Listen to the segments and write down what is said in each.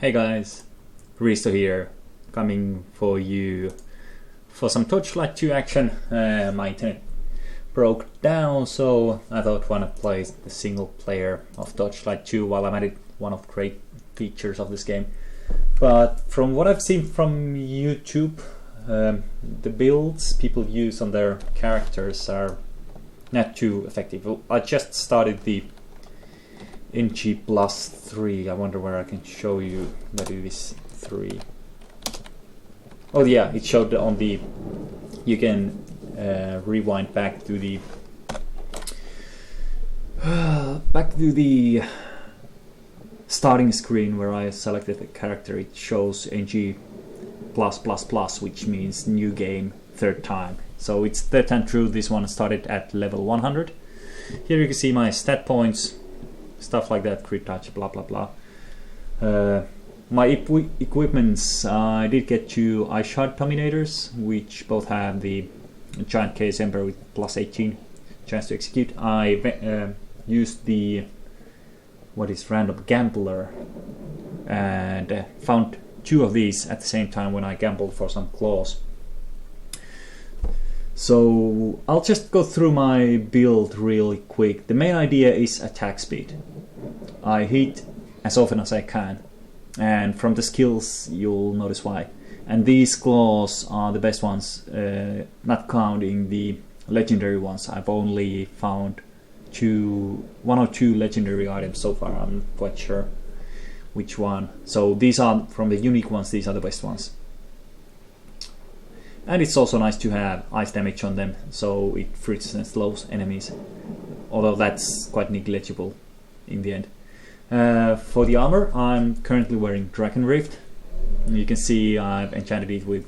Hey guys, Riisto here, coming for you for some Torchlight 2 action. My internet broke down, so I thought why not play the single player of Torchlight 2 while I'm at it. One of the great features of this game. But from what I've seen from YouTube, the builds people use on their characters are not too effective. I just started the NG plus 3. I wonder where I can show you that it is 3. Oh yeah, it showed on the, you can rewind back to the starting screen where I selected the character. It shows NG plus plus plus, which means new game, third time. So it's third time through. This one started at level 100. Here you can see my stat points, stuff like that, crit touch, blah blah blah. My equipments, I did get 2 Ice Shard Dominators, which both have the Giant Case Emperor with plus 18 chance to execute. I used the Random Gambler and found 2 of these at the same time when I gambled for some claws. So I'll just go through my build really quick. The main idea is attack speed. I hit as often as I can, and from the skills you'll notice why. And these claws are the best ones, not counting the legendary ones. I've only found 1 or 2 legendary items so far. I'm not quite sure which one. So these are from the unique ones, these are the best ones. And it's also nice to have ice damage on them, so it freezes and slows enemies, although that's quite negligible in the end. For the armor, I'm currently wearing Dragon Rift. You can see I've enchanted it with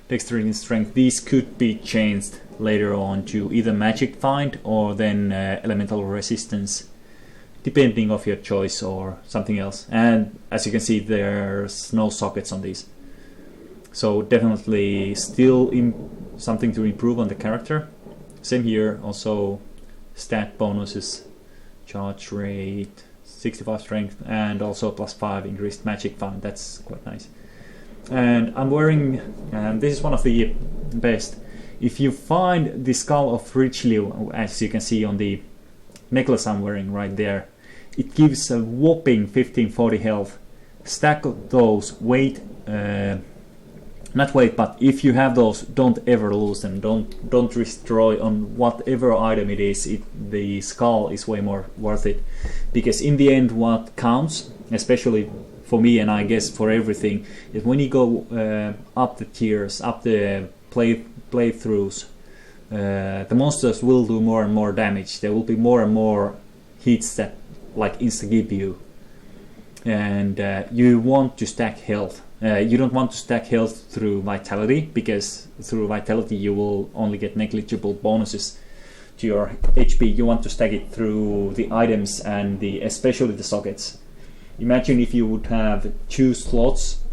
Dexterity and Strength. These could be changed later on to either Magic Find or then Elemental Resistance, depending of your choice, or something else. And as you can see, there's no sockets on these. So definitely still something to improve on the character. Same here, also stat bonuses, charge rate, 65 strength, and also plus 5 increased magic find. That's quite nice. And I'm wearing, and this is one of the best. If you find the skull of Riisto, as you can see on the necklace I'm wearing right there, it gives a whopping 1540 health. Stack those, weight. Not wait, but if you have those, don't ever lose them. Don't destroy on whatever item it is. The skull is way more worth it, because in the end, what counts, especially for me and I guess for everything, is when you go up the tiers, up the playthroughs, the monsters will do more and more damage. There will be more and more hits that like insta-give you, and you want to stack health. You don't want to stack health through vitality, because through vitality you will only get negligible bonuses to your HP. You want to stack it through the items and especially the sockets. Imagine if you would have 2 slots,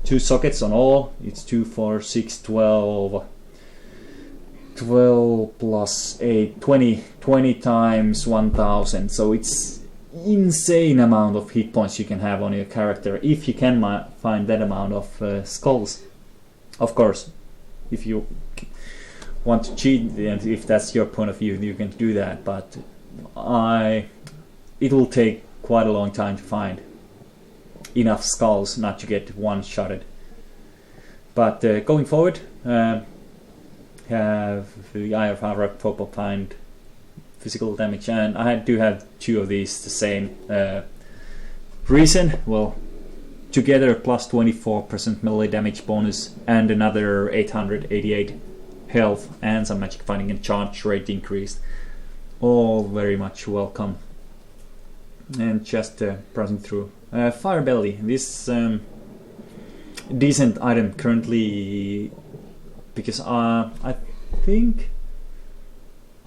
2 sockets on all. It's 2, 4, 6, 12 plus 8, 20 times 1000. So it's insane amount of hit points you can have on your character if you can find that amount of skulls. Of course, if you want to cheat, and if that's your point of view, you can do that, but it will take quite a long time to find enough skulls not to get one-shotted. But going forward, have the Eye of Harvard Focal Find physical damage, and I do have 2 of these, the same reason. Well, together plus 24% melee damage bonus and another 888 health and some magic finding and charge rate increased. All very much welcome. And just browsing through Fire Belly, this decent item currently, because I think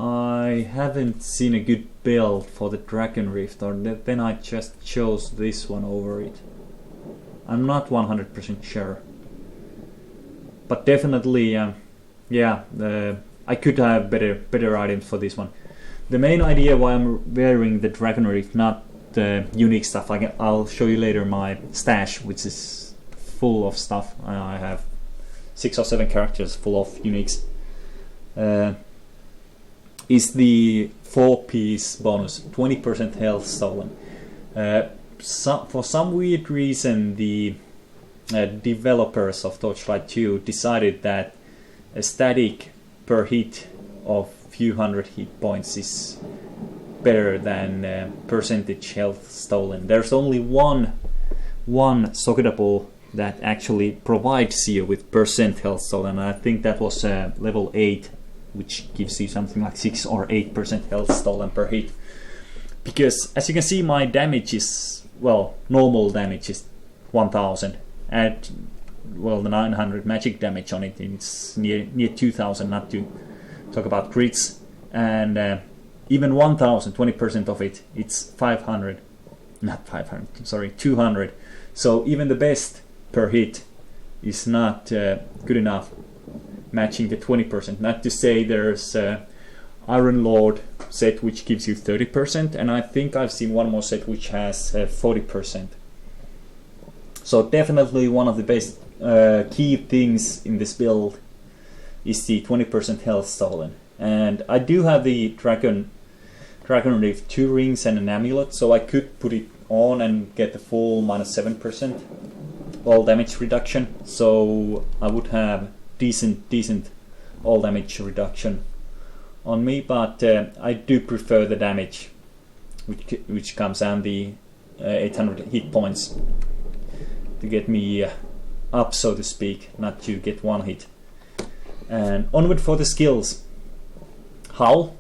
I haven't seen a good build for the Dragon Rift, or then I just chose this one over it. I'm not 100% sure, but definitely, I could have better items for this one. The main idea why I'm wearing the Dragon Rift, not unique stuff. I'll show you later my stash, which is full of stuff. I have 6 or 7 characters full of uniques. Is the 4-piece bonus, 20% health stolen. For some weird reason, the developers of Torchlight 2 decided that a static per hit of few hundred hit points is better than percentage health stolen. There's only one socketable that actually provides you with percent health stolen. I think that was level 8, which gives you something like 6 or 8% health stolen per hit. Because as you can see, my damage is, well, normal damage is 1000. Add, well, the 900 magic damage on it, it's near 2000, not to talk about crits. And even 1000, 20% of it, it's 500. Not 500, sorry, 200. So even the best per hit is not good enough, matching the 20%. Not to say there's Iron Lord set which gives you 30%, and I think I've seen one more set which has 40%. So definitely one of the best key things in this build is the 20% health stolen. And I do have the Dragon Reef 2 rings and an amulet, so I could put it on and get the full -7% all damage reduction. So I would have decent all damage reduction on me, but I do prefer the damage which comes and the 800 hit points to get me up, so to speak, not to get one hit. And onward for the skills. How?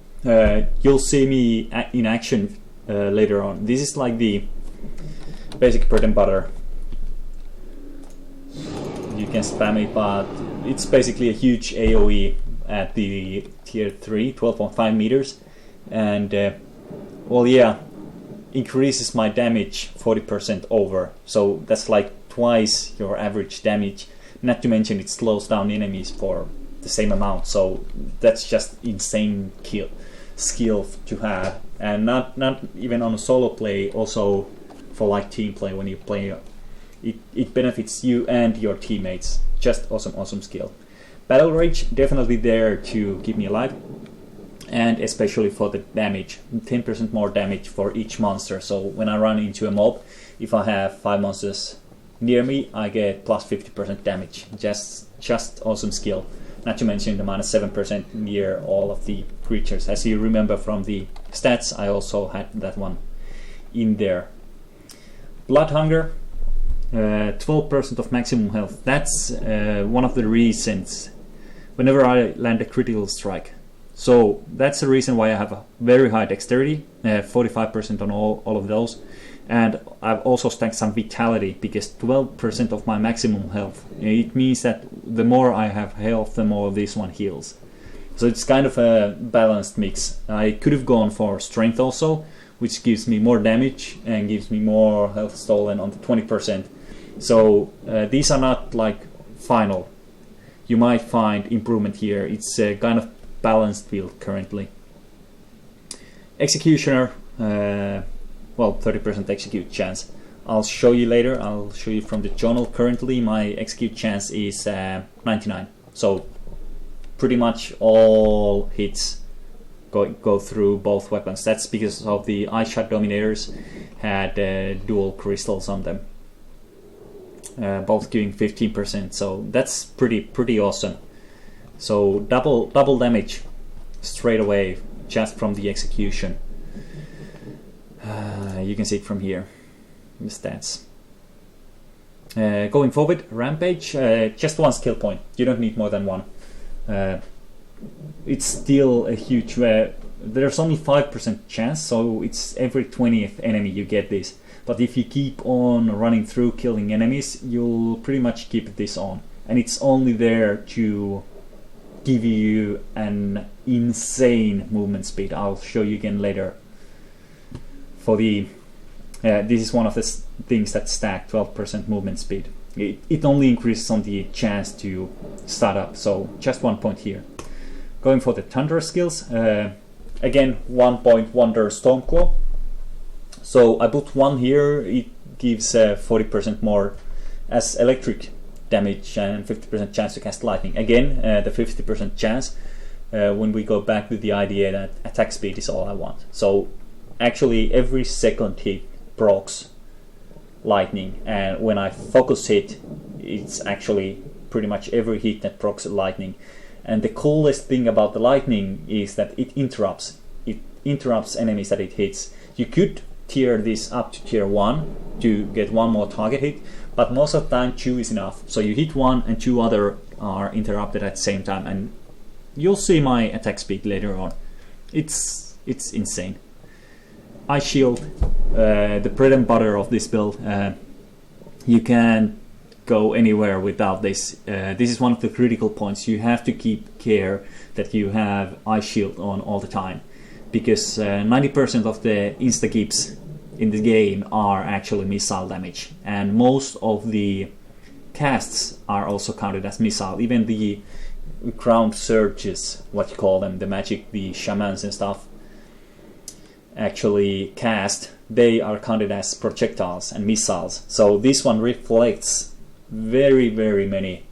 You'll see me in action later on. This is like the basic bread and butter. You can spam it, but it's basically a huge AoE at the tier 3, 12.5 meters, and well, yeah, increases my damage 40% over, so that's like twice your average damage. Not to mention it slows down enemies for the same amount, so that's just insane skill to have. And not even on a solo play, also for like team play, when you play it benefits you and your teammates. Just awesome skill. Battle Rage definitely there to keep me alive, and especially for the damage, 10% more damage for each monster. So when I run into a mob, if I have 5 monsters near me, I get plus 50% damage. Just awesome skill. Not to mention the -7% near all of the creatures. As you remember from the stats, I also had that one in there. Blood Hunger, 12% of maximum health. That's one of the reasons whenever I land a critical strike. So that's the reason why I have a very high dexterity, 45% on all of those. And I've also stacked some vitality, because 12% of my maximum health. It means that the more I have health, the more this one heals. So it's kind of a balanced mix. I could have gone for strength also, which gives me more damage and gives me more health stolen on the 20%. So these are not like final. You might find improvement here. It's a kind of balanced build currently. Executioner, well, 30% execute chance. I'll show you later. I'll show you from the journal. Currently my execute chance is 99. So pretty much all hits go through both weapons. That's because of the Ice Shard Dominators had dual crystals on them, both giving 15%. So that's pretty awesome. So double damage straight away just from the execution. You can see it from here, the stats. Going forward, Rampage, just one skill point. You don't need more than one. It's still a huge... there's only 5% chance, so it's every 20th enemy you get this. But if you keep on running through killing enemies, you'll pretty much keep this on. And it's only there to give you an insane movement speed. I'll show you again later. For the this is one of the things that stack 12% movement speed. It only increases on the chance to start up, so just 1 point here. Going for the Thunder skills, again 1 point Wonder Stormclaw. So I put one here. It gives 40% more as electric damage and 50% chance to cast lightning. Again, the 50% chance when we go back to the idea that attack speed is all I want. So actually every second hit procs lightning, and when I focus hit, it's actually pretty much every hit that procs lightning. And the coolest thing about the lightning is that it interrupts enemies that it hits. You could tier this up to tier 1 to get one more target hit, but most of the time 2 is enough. So you hit one and 2 other are interrupted at the same time, and you'll see my attack speed later on. It's insane. Ice Shield, the bread and butter of this build. You can't go anywhere without this. This is one of the critical points. You have to keep care that you have Ice Shield on all the time, because 90% of the insta-keeps in the game are actually missile damage, and most of the casts are also counted as missile. Even the ground surges, what you call them, the magic, the shamans and stuff, actually cast, they are counted as projectiles and missiles. So this one reflects very many,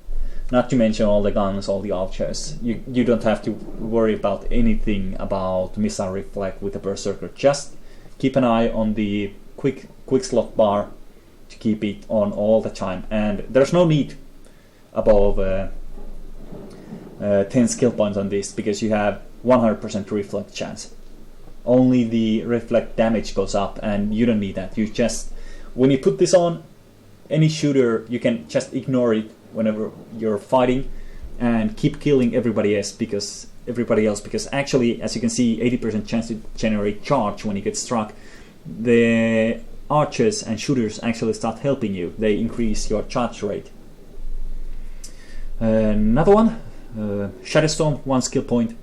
not to mention all the guns, all the archers. You don't have to worry about anything about missile reflect with the Berzerker. Just keep an eye on the quick slot bar to keep it on all the time, and there's no need above 10 skill points on this, because you have 100% reflect chance. Only the reflect damage goes up, and you don't need that. You just, when you put this on any shooter, you can just ignore it whenever you're fighting and keep killing everybody else, because actually, as you can see, 80% chance to generate charge when you get struck. The archers and shooters actually start helping you. They increase your charge rate. Another one, Shadow Storm, 1 skill point.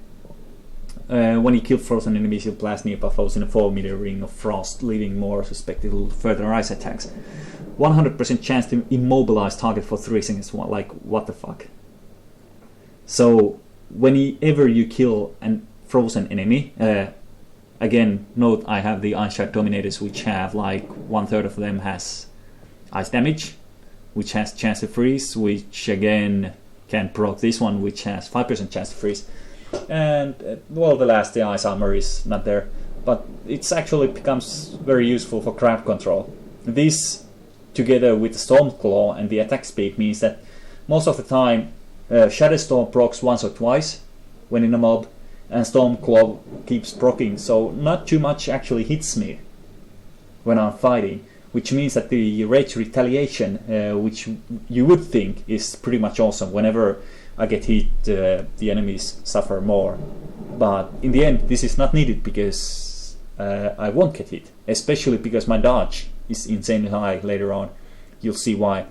When you kill frozen enemies, you blast nearby foes in a 4-meter ring of frost, leaving more susceptible to further ice attacks. 100% chance to immobilize target for 3 seconds. Like, what the fuck? So whenever you kill a frozen enemy, again, note I have the Ice Shard Dominators, which have like 1/3 of them has ice damage, which has chance to freeze, which again can proc this one, which has 5% chance to freeze. And well, the last, the ice armor is not there, but it's actually becomes very useful for crowd control. This, together with the Storm Claw and the attack speed, means that most of the time Shadow Storm procs once or twice when in a mob, and Storm Claw keeps proccing, so not too much actually hits me when I'm fighting, which means that the Rage Retaliation, which you would think is pretty much awesome, whenever I get hit, the enemies suffer more. But in the end, this is not needed, because I won't get hit, especially because my dodge is insanely high later on. You'll see why.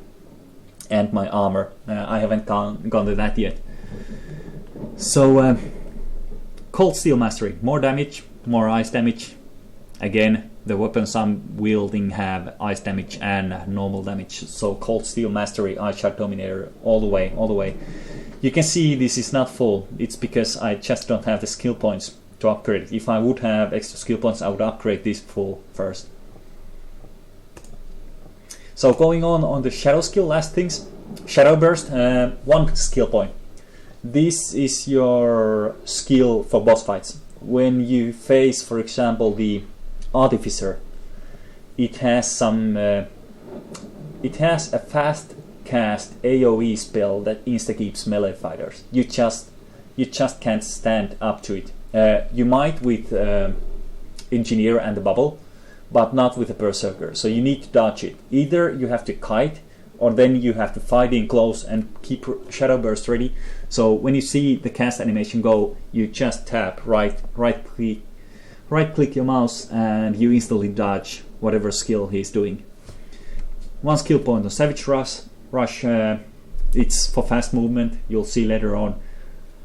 And my armor. I haven't gone to that yet. So, Cold Steel Mastery. More damage, more ice damage. Again, the weapons I'm wielding have ice damage and normal damage. So Cold Steel Mastery, Ice Shard Dominator, all the way. You can see this is not full. It's because I just don't have the skill points to upgrade it. If I would have extra skill points, I would upgrade this full first. So going on the Shadow skill, last things. Shadow Burst, 1 skill point. This is your skill for boss fights. When you face, for example, the Artificer, it has a fast cast AoE spell that insta-keeps melee fighters. You just can't stand up to it. You might with Engineer and the Bubble, but not with a Berzerker. So you need to dodge it. Either you have to kite, or then you have to fight in close and keep Shadow Burst ready. So when you see the cast animation go, you just tap right click your mouse, and you instantly dodge whatever skill he's doing. 1 skill point on Savage Rush. It's for fast movement. You'll see later on.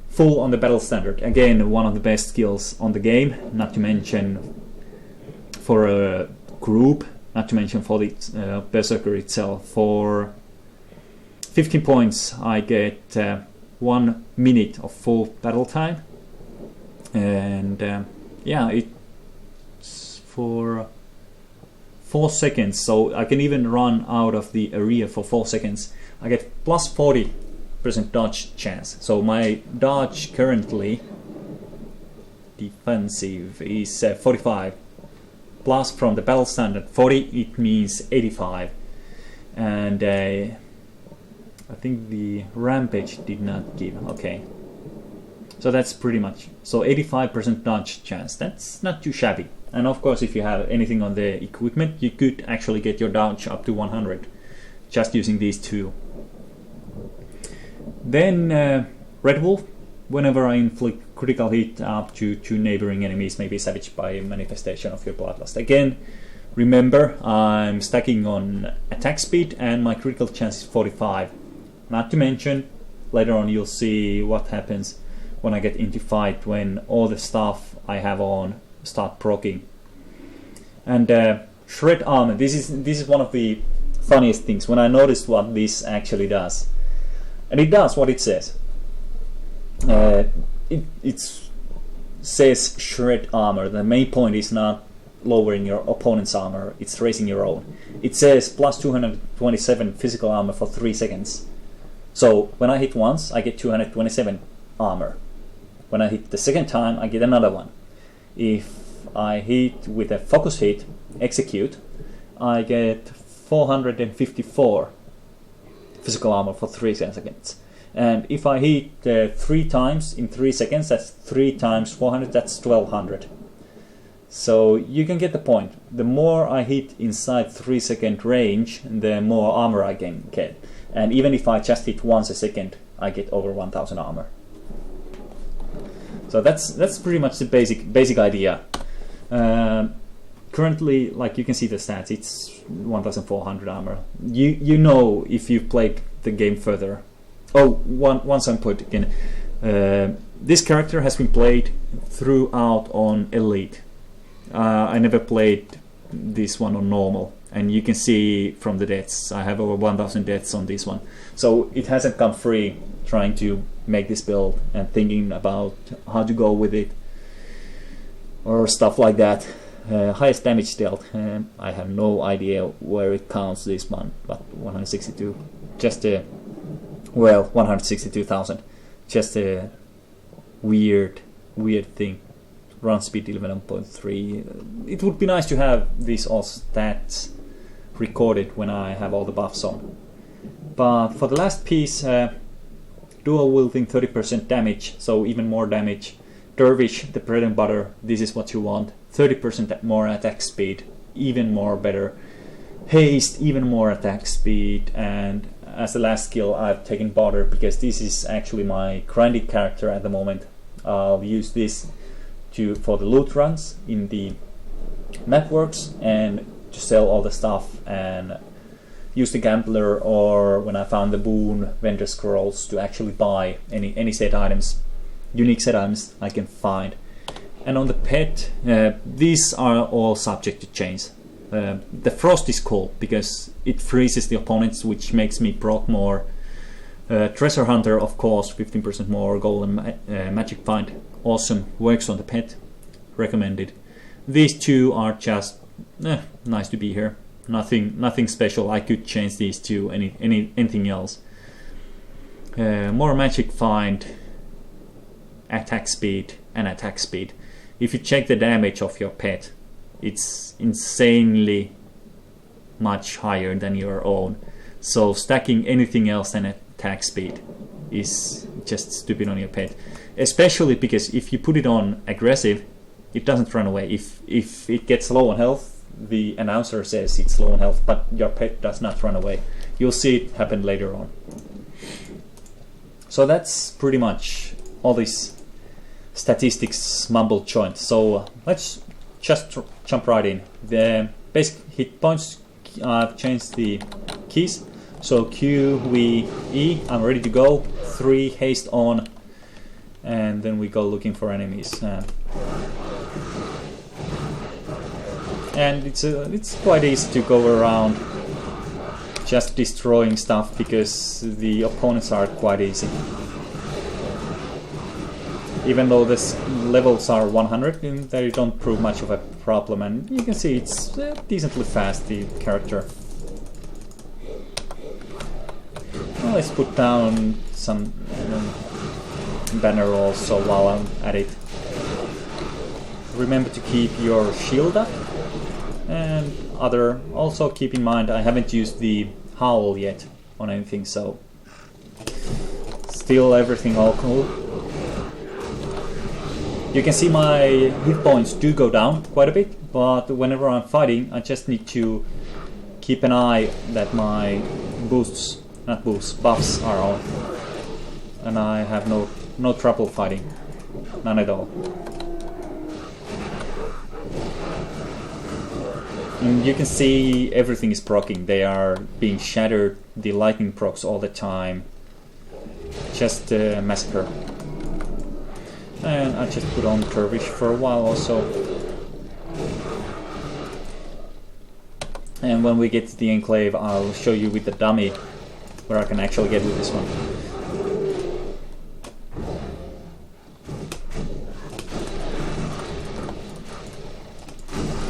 Full on the Battle Standard. Again, one of the best skills on the game. Not to mention for a group. Not to mention for the Berzerker itself. For 15 points, I get 1 minute of full battle time, and yeah, it's for 4 seconds, so I can even run out of the area for 4 seconds. I get plus 40% dodge chance. So my dodge currently defensive is 45. Plus from the battle standard 40, it means 85. And I think the rampage did not give. Okay. So that's pretty much. So 85% dodge chance. That's not too shabby. And of course, if you have anything on the equipment, you could actually get your dodge up to 100 just using these two. Then Red Wolf, whenever I inflict critical hit up to 2 neighboring enemies, may be savaged by a manifestation of your bloodlust. Again, remember, I'm stacking on attack speed and my critical chance is 45. Not to mention, later on you'll see what happens when I get into fight, when all the stuff I have on start proccing. And Shred Armor, this is one of the funniest things when I noticed what this actually does. And it does what it says. It says Shred Armor. The main point is not lowering your opponent's armor, it's raising your own. It says plus 227 physical armor for 3 seconds. So when I hit once, I get 227 armor. When I hit the second time, I get another one. If I hit with a focus hit, execute, I get 454 physical armor for 3 seconds. And if I hit 3 times in 3 seconds, that's 3 times 400, that's 1200. So you can get the point. The more I hit inside 3 second range, the more armor I can get. And even if I just hit once a second, I get over 1000 armor. So that's pretty much the basic idea. Currently, like you can see the stats, it's 1400 armor. You know if you've played the game further. Oh, one side point again. This character has been played throughout on Elite. I never played this one on normal, and you can see from the deaths, I have over 1000 deaths on this one. So it hasn't come free trying to make this build and thinking about how to go with it or stuff like that. Highest damage dealt, I have no idea where it counts this one, but 162, just a, well, 162,000, just a weird thing. Run speed 11.3. It would be nice to have these all stats recorded when I have all the buffs on. But for the last piece, dual wielding 30% damage, so even more damage. Dervish, the bread and butter, this is what you want. 30% more attack speed, even more better. Haste, even more attack speed. And as the last skill, I've taken Butter because this is actually my grinding character at the moment. I'll use this for the loot runs in the mapworks and to sell all the stuff, and use the gambler, or when I found the boon vendor scrolls to actually buy any set items, unique set items I can find. And on the pet, these are all subject to change. The frost is cool because it freezes the opponents, which makes me proc more. Treasure Hunter, of course, 15% more. Golden Magic Find, awesome, works on the pet, recommended. These two are just nice to be here. Nothing special. I could change these to anything else. More Magic Find, attack speed, and attack speed. If you check the damage of your pet, it's insanely much higher than your own. So stacking anything else than attack speed is just stupid on your pet. Especially because if you put it on aggressive, it doesn't run away. If it gets low on health, the announcer says it's low on health, but your pet does not run away. You'll see it happen later on. So that's pretty much all this statistics mumble joint. So let's just jump right in. The basic hit points, I've changed the keys. So Q, V, E, I'm ready to go. 3, haste on, and then we go looking for enemies. And it's quite easy to go around just destroying stuff because the opponents are quite easy. Even though the levels are 100, they don't prove much of a problem, and you can see it's decently fast, the character. Well, let's put down some banner also while I'm at it. Remember to keep your shield up, and also keep in mind I haven't used the howl yet on anything, so still everything all cool. You can see my hit points do go down quite a bit, but whenever I'm fighting I just need to keep an eye that my buffs are on, and I have no trouble fighting, none at all. And you can see everything is proccing. They are being shattered, the lightning procs all the time. Just a massacre. And I just put on Dervish for a while also. And when we get to the Enclave, I'll show you with the dummy where I can actually get with this one.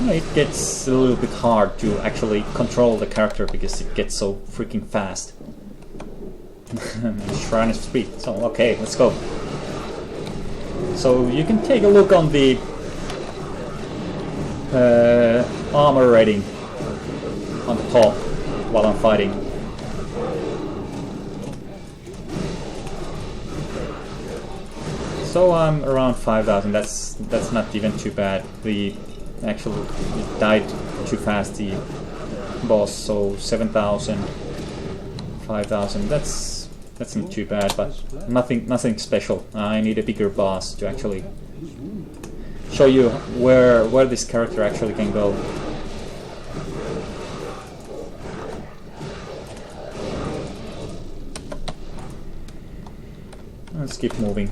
It gets a little bit hard to actually control the character because it gets so freaking fast. Shrine of Speed. So okay, let's go. So you can take a look on the armor rating on the top while I'm fighting. So I'm around 5,000. That's not even too bad. Actually, it died too fast, the boss, so 7,000, 5,000, that's not too bad, but nothing special. I need a bigger boss to actually show you where this character actually can go. Let's keep moving.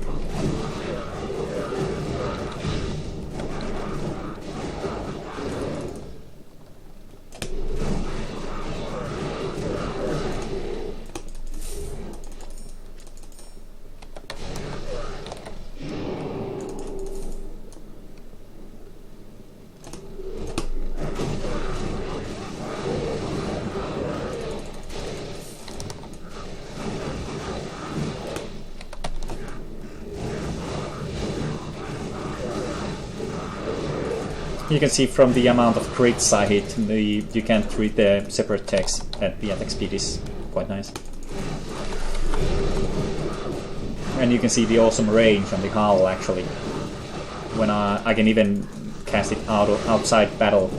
You can see from the amount of crits I hit, you can't read the separate text, that the attack speed is quite nice. And you can see the awesome range on the howl actually. When I can even cast it outside battle.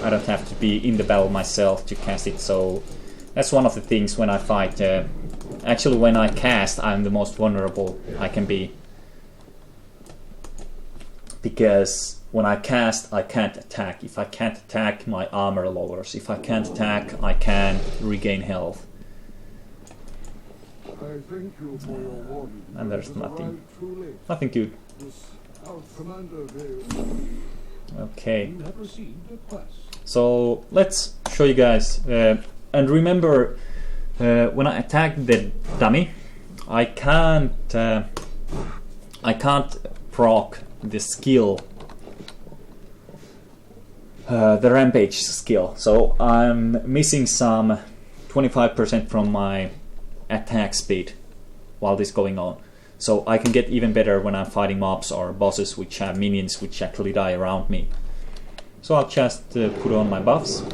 I don't have to be in the battle myself to cast it, so that's one of the things when I fight. Actually, when I cast, I'm the most vulnerable I can be. Because when I cast, I can't attack. If I can't attack, my armor lowers. If I can't attack, I can't regain health. And there's nothing good. Okay. So let's show you guys. And remember, when I attack the dummy, I can't proc the skill. The rampage skill, so I'm missing some 25% from my attack speed while this is going on. So I can get even better when I'm fighting mobs or bosses which have minions which actually die around me. So I'll just put on my buffs.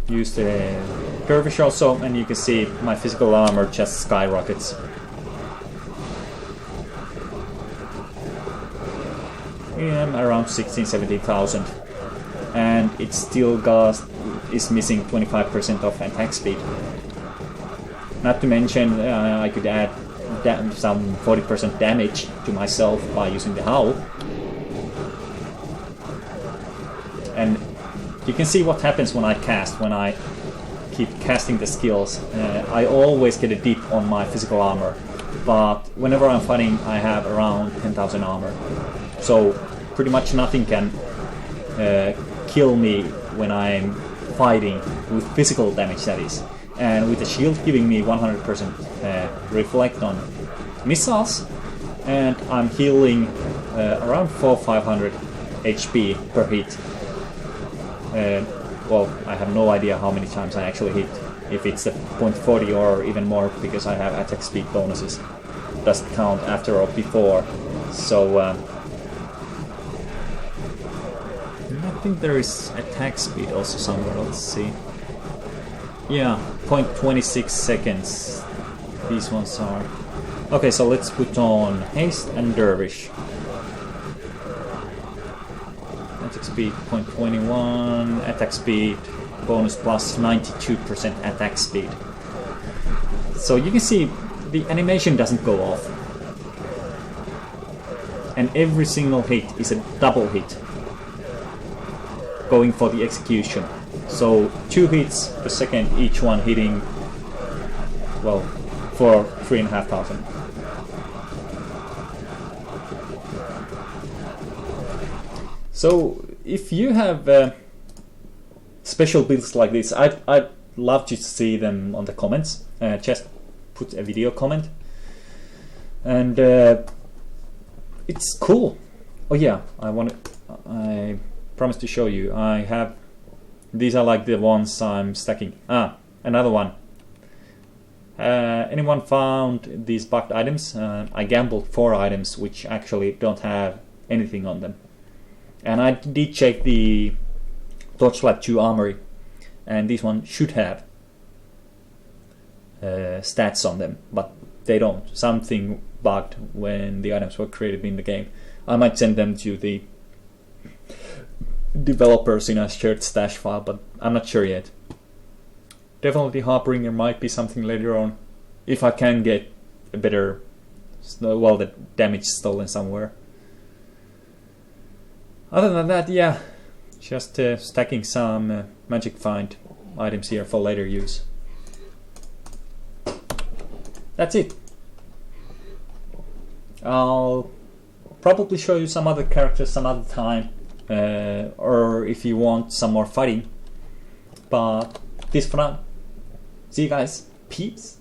Use the Dervish also, and you can see my physical armor just skyrockets. I'm around 16,000-17,000, and it still is missing 25% of attack speed. Not to mention I could add some 40% damage to myself by using the howl. And you can see what happens when I cast, when I keep casting the skills. I always get a dip on my physical armor, but whenever I'm fighting I have around 10,000 armor. So pretty much nothing can kill me when I'm fighting with physical damage, that is. And with the shield giving me 100% reflect on missiles, and I'm healing around 400-500 HP per hit. Well, I have no idea how many times I actually hit, if it's a 0.40 or even more, because I have attack speed bonuses. Doesn't count after or before. So I think there is attack speed also somewhere. Let's see. Yeah, 0.26 seconds. These ones are. Okay, so let's put on haste and dervish. Attack speed 0.21, attack speed bonus plus 92% attack speed. So you can see the animation doesn't go off. And every single hit is a double hit, going for the execution. So 2 hits per second, each one hitting, well, for 3,500. So if you have special builds like this, I'd love to see them on the comments. Just put a video comment. And it's cool. Oh yeah, I promised to show you. I have, these are like the ones I'm stacking. Another one. Anyone found these bugged items? I gambled 4 items which actually don't have anything on them. And I did check the Torchlight 2 armory, and this one should have stats on them, but they don't. Something bugged when the items were created in the game. I might send them to the developers in a shared stash file, but I'm not sure yet. Definitely Harbringer might be something later on, if I can get a better, well, the damage stolen somewhere. Other than that, yeah, just stacking some magic find items here for later use. That's it. I'll probably show you some other characters some other time, or if you want some more fighting. But this for now. See you guys. Peace.